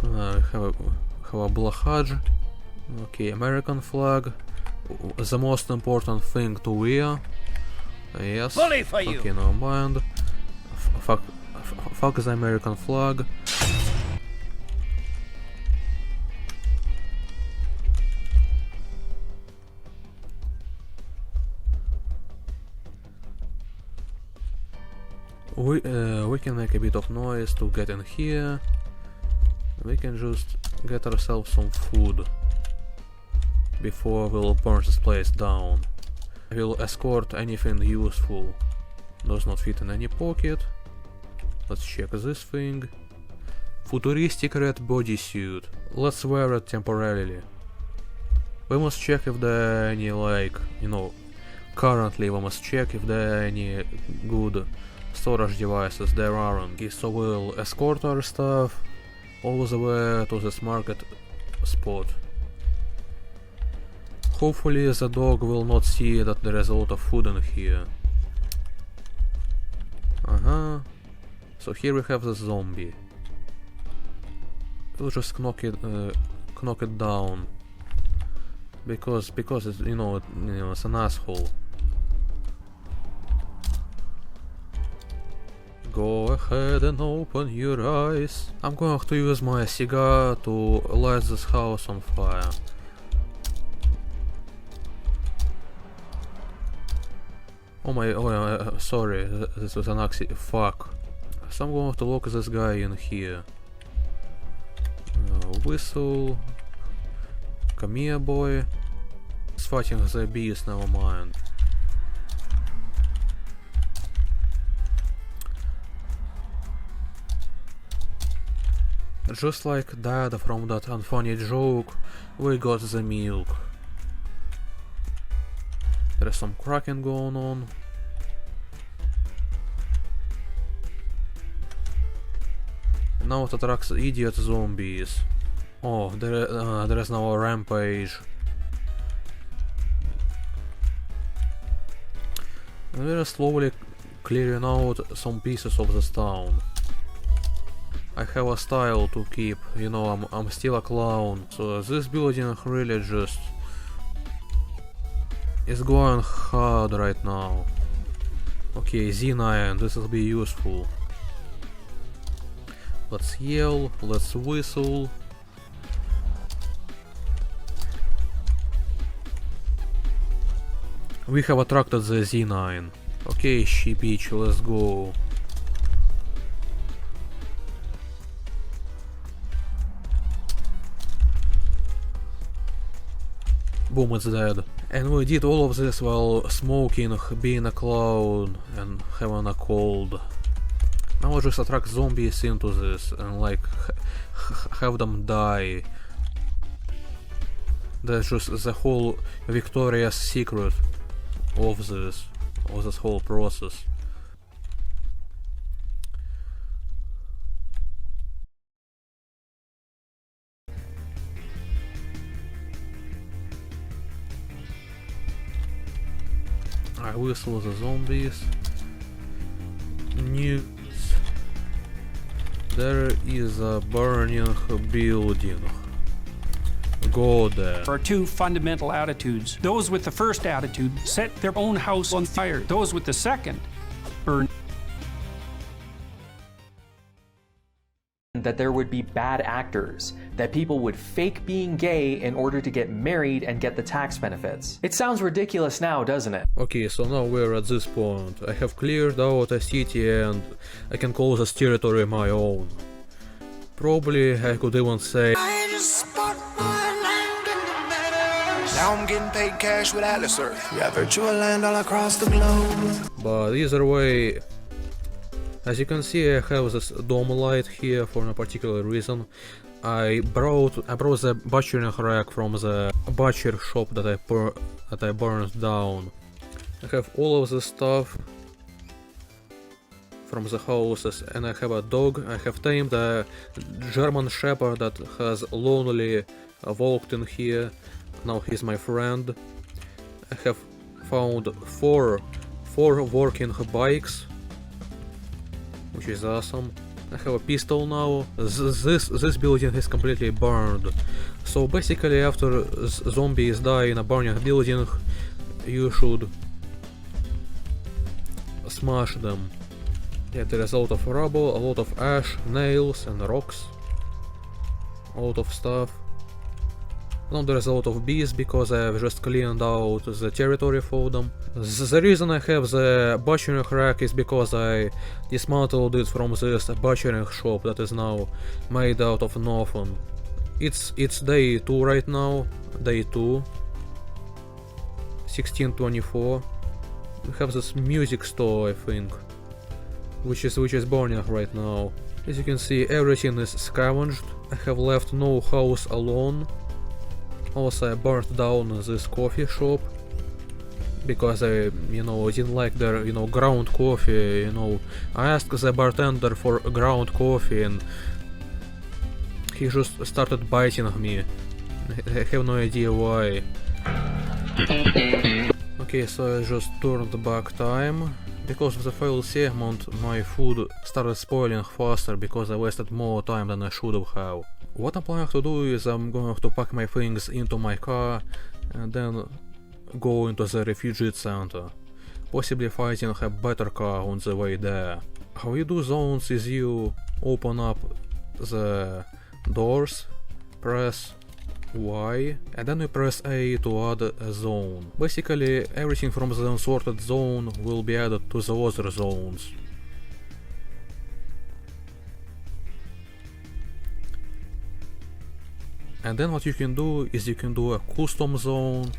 Have a blahaj. Okay, American flag. The most important thing to wear. Yes. Okay, never mind. Fuck the American flag. We can make a bit of noise to get in here. We can just get ourselves some food before we'll burn this place down. We'll escort anything useful. Does not fit in any pocket. Let's check this thing. Futuristic red bodysuit. Let's wear it temporarily. We must check if there are any, like, you know, currently we must check if there are any good storage devices. There aren't. Okay, so we'll escort our stuff all the way to this market spot. Hopefully the dog will not see that there is a lot of food in here. So here we have the zombie. We'll just knock it down. Because it's, you know, it's an asshole. Go ahead and open your eyes. I'm going to use my cigar to light this house on fire. Sorry, this was an accident. Fuck. So I'm going to lock this guy in here. Whistle. Come here, boy. It's fighting the bees, never mind. Just like Dad from that unfunny joke, we got the milk. There's some cracking going on. Now it attracts idiot zombies. Oh, there is now a rampage. We're slowly clearing out some pieces of this town. I have a style to keep, you know, I'm still a clown. So this building really just is going hard right now. Okay, Z9, this will be useful. Let's yell, let's whistle. We have attracted the Z9. Okay, sheepich, let's go. Boom, it's dead. And we did all of this while smoking, being a clown, and having a cold. Now I just attract zombies into this and like have them die. That's just the whole Victoria's secret of this whole process. I whistle the zombies. News. There is a burning building. Go there. There are two fundamental attitudes. Those with the first attitude set their own house on fire. Those with the second burn. That there would be bad actors, that people would fake being gay in order to get married and get the tax benefits. It sounds ridiculous now, doesn't it? Okay, so now we're at this point. I have cleared out a city and I can call this territory my own. Probably I could even say I just bought my land in the meadows. Now I'm getting paid cash with Atlas Earth. We got virtual land all across the globe. but either way, as you can see, I have this dome light here for no particular reason. I brought the butchering rack from the butcher shop that I burned down. I have all of this stuff from the houses, and I have a dog. I have tamed a German shepherd that has lonely walked in here. Now he's my friend. I have found four working bikes, which is awesome. I have a pistol now. This building is completely burned. So basically, after zombies die in a burning building, you should smash them. Yeah, there is a lot of rubble, a lot of ash, nails and rocks. A lot of stuff. Now there is a lot of bees because I have just cleaned out the territory for them. The reason I have the butchering rack is because I dismantled it from this butchering shop that is now made out of nothing. It's day 2 right now, day 2, 1624. We have this music store, I think, which is burning right now. As you can see, everything is scavenged. I have left no house alone. Also, I burnt down this coffee shop because I, didn't like their, ground coffee. I asked the bartender for ground coffee and he just started biting me. I have no idea why. Okay, so I just turned back time. Because of the failed segment, my food started spoiling faster because I wasted more time than I should have. What I'm planning to do is I'm going to pack my things into my car and then go into the refugee center, possibly finding a better car on the way there. How you do zones is you open up the doors, press Y, and then you press A to add a zone. Basically, everything from the unsorted zone will be added to the other zones. And then what you can do is you can do a custom zone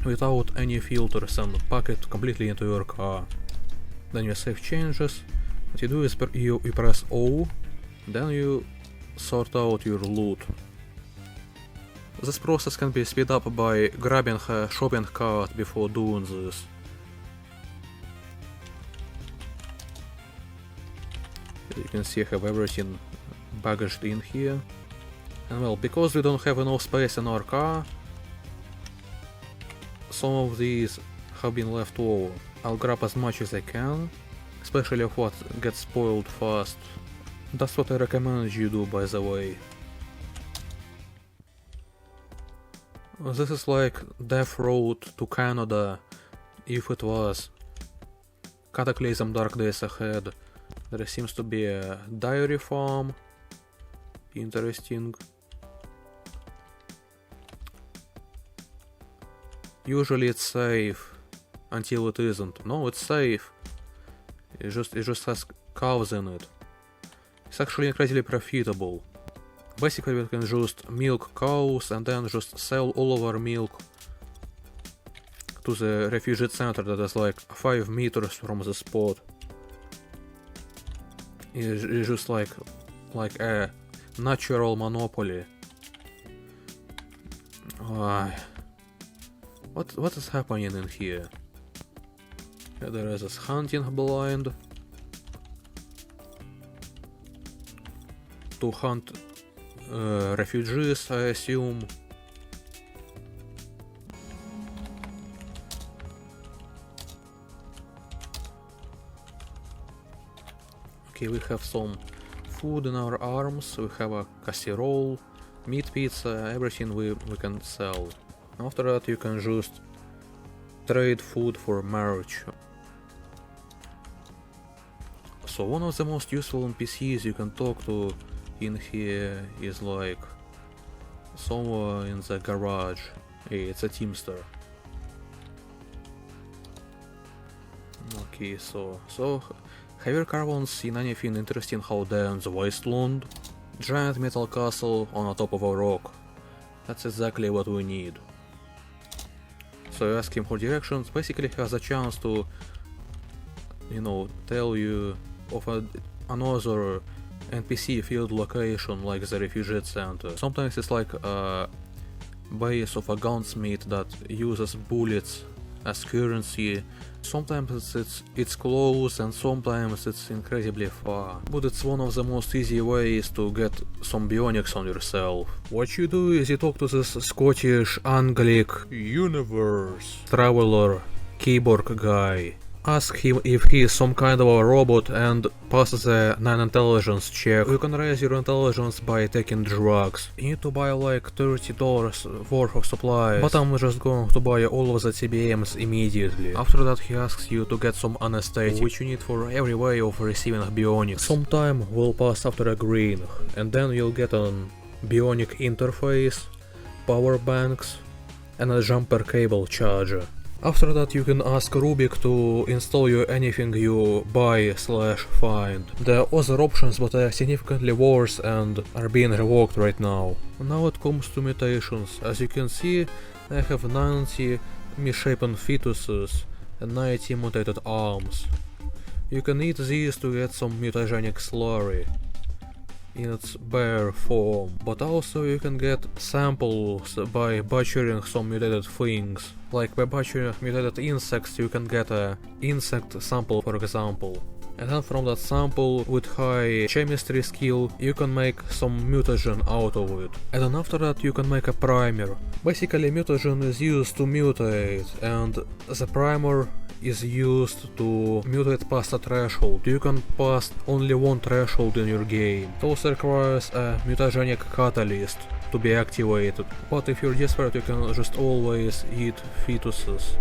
without any filters and pack it completely into your car. Then you save changes. What you do is you press O, then you sort out your loot. This process can be speed up by grabbing a shopping cart before doing this. You can see I have everything baggaged in here. And well, because we don't have enough space in our car, some of these have been left over. I'll grab as much as I can, especially of what gets spoiled fast. That's what I recommend you do, by the way. This is like Death Road to Canada, if it was. Cataclysm Dark Days Ahead. There seems to be a dairy farm. Interesting. Usually it's safe until it isn't. No, it's safe. It just has cows in it. It's actually incredibly profitable. Basically we can just milk cows and then just sell all of our milk to the refugee center that is like 5 meters from the spot. It's just like a natural monopoly. What is happening in here? There is this hunting blind to hunt refugees, I assume. Okay, we have some food in our arms, we have a casserole, meat pizza, everything we can sell. After that you can just trade food for merch. So one of the most useful NPCs you can talk to in here is like someone in the garage. Hey, it's a teamster. Okay, so have your caravans seen anything interesting out there in the wasteland? Giant metal castle on the top of a rock. That's exactly what we need. So you ask him for directions, basically he has a chance to, you know, tell you of another NPC field location like the refugee center. Sometimes it's like a base of a gunsmith that uses bullets as currency. Sometimes it's close and sometimes it's incredibly far. But it's one of the most easy ways to get some bionics on yourself. What you do is you talk to this Scottish Anglic universe traveler keyboard guy. Ask him if he is some kind of a robot and pass the non-intelligence check. You can raise your intelligence by taking drugs. You need to buy like $30 worth of supplies, but I'm just going to buy all of the TBMs immediately. After that he asks you to get some anesthetic, which you need for every way of receiving bionics. Some time will pass after agreeing, and then you'll get an bionic interface, power banks, and a jumper cable charger. After that you can ask Rubik to install you anything you buy/find. There are other options but are significantly worse and are being revoked right now. Now it comes to mutations. As you can see, I have 90 misshapen fetuses and 90 mutated arms. You can eat these to get some mutagenic slurry in its bare form, but also you can get samples by butchering some mutated things. Like by butchering mutated insects you can get a insect sample, for example. And then from that sample with high chemistry skill you can make some mutagen out of it. And then after that you can make a primer. Basically mutagen is used to mutate, and the primer is used to mutate past a threshold. You can pass only one threshold in your game. It also requires a mutagenic catalyst to be activated, but if you're desperate you can just always eat fetuses.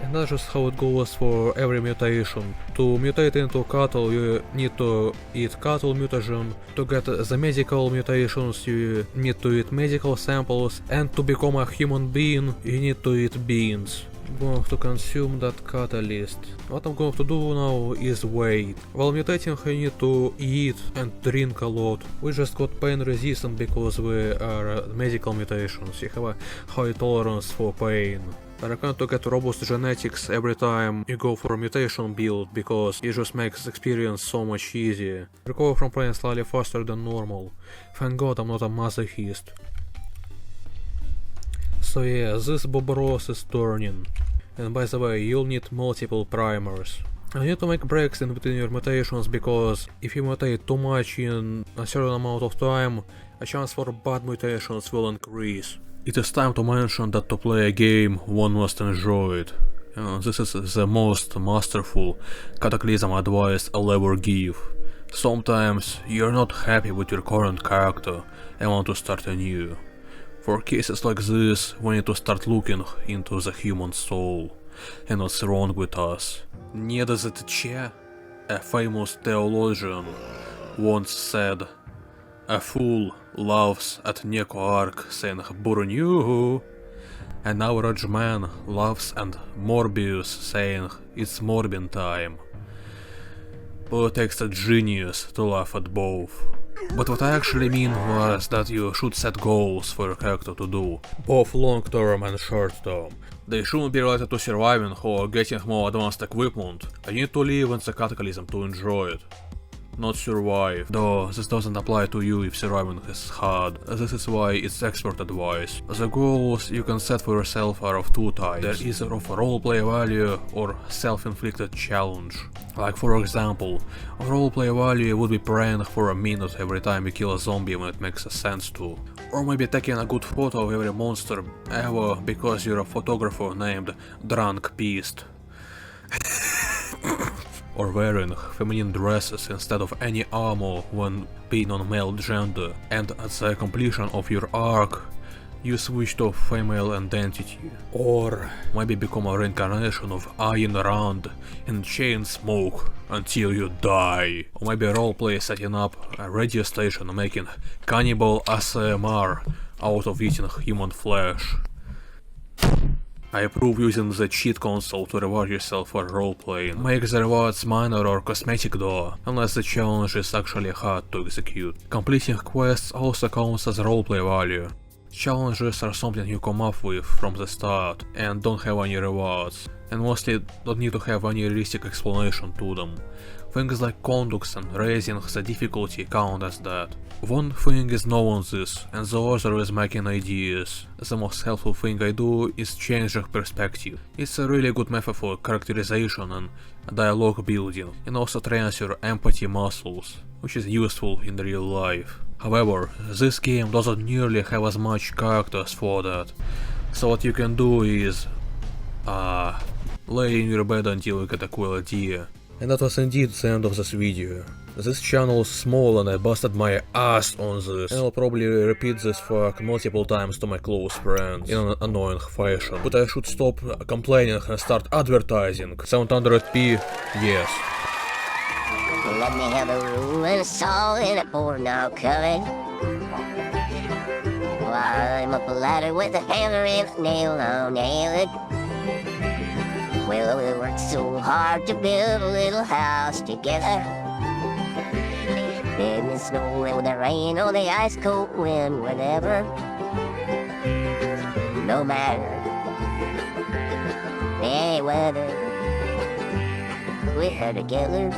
And that's just how it goes for every mutation. To mutate into cattle you need to eat cattle mutagen, to get the medical mutations you need to eat medical samples, and to become a human being you need to eat beans. I'm going to consume that catalyst. What I'm going to do now is wait. While mutating I need to eat and drink a lot. We just got pain resistant because we are medical mutations. You have a high tolerance for pain. I recommend to get robust genetics every time you go for a mutation build, because it just makes the experience so much easier. Recover from pain slightly faster than normal. Thank God I'm not a masochist. So yeah, this Bob Ross is turning. And by the way, you'll need multiple primers. You need to make breaks in between your mutations, because if you mutate too much in a certain amount of time, a chance for bad mutations will increase. It is time to mention that to play a game one must enjoy it. This is the most masterful Cataclysm advice I'll ever give. Sometimes you're not happy with your current character and want to start anew. For cases like this, we need to start looking into the human soul and what's wrong with us. Niedozytycie, a famous theologian, once said, "A fool laughs at Neko Arc saying Burunyu, an average man laughs at Morbius saying it's Morbin time." But it takes a genius to laugh at both. But what I actually mean was that you should set goals for your character to do, both long term and short term. They shouldn't be related to surviving or getting more advanced equipment. You need to live in the cataclysm to enjoy it, not survive. Though this doesn't apply to you if surviving is hard. This is why it's expert advice. The goals you can set for yourself are of two types. They're either of roleplay value or self-inflicted challenge. Like for example, roleplay value would be praying for a minute every time you kill a zombie when it makes sense to. Or maybe taking a good photo of every monster ever because you're a photographer named Drunk Beast. Or wearing feminine dresses instead of any armor when being on male gender, and at the completion of your arc, you switch to female identity. Or maybe become a reincarnation of Ayn Rand and chain smoke until you die. Or maybe roleplay setting up a radio station making cannibal ASMR out of eating human flesh. I approve using the cheat console to reward yourself for roleplaying. Make the rewards minor or cosmetic though, unless the challenge is actually hard to execute. Completing quests also counts as roleplay value. Challenges are something you come up with from the start and don't have any rewards, and mostly don't need to have any realistic explanation to them. Things like conducts and raising the difficulty count as that. One thing is knowing this, and the other is making ideas. The most helpful thing I do is changing perspective. It's a really good method for characterization and dialogue building, and also trains your empathy muscles, which is useful in real life. However, this game doesn't nearly have as much characters for that, so what you can do is lay in your bed until you get a cool idea. And that was indeed the end of this video. This channel is small and I busted my ass on this, and I'll probably repeat this fact multiple times to my close friends in an annoying fashion. But I should stop complaining and start advertising. 700p, yes. Let me have a room and a song and a porno coming. Climb up a ladder with a hammer and a nail on it. Well, we worked so hard to build a little house together. In the snow and the rain or the ice cold wind, whatever. No matter any weather, we're together.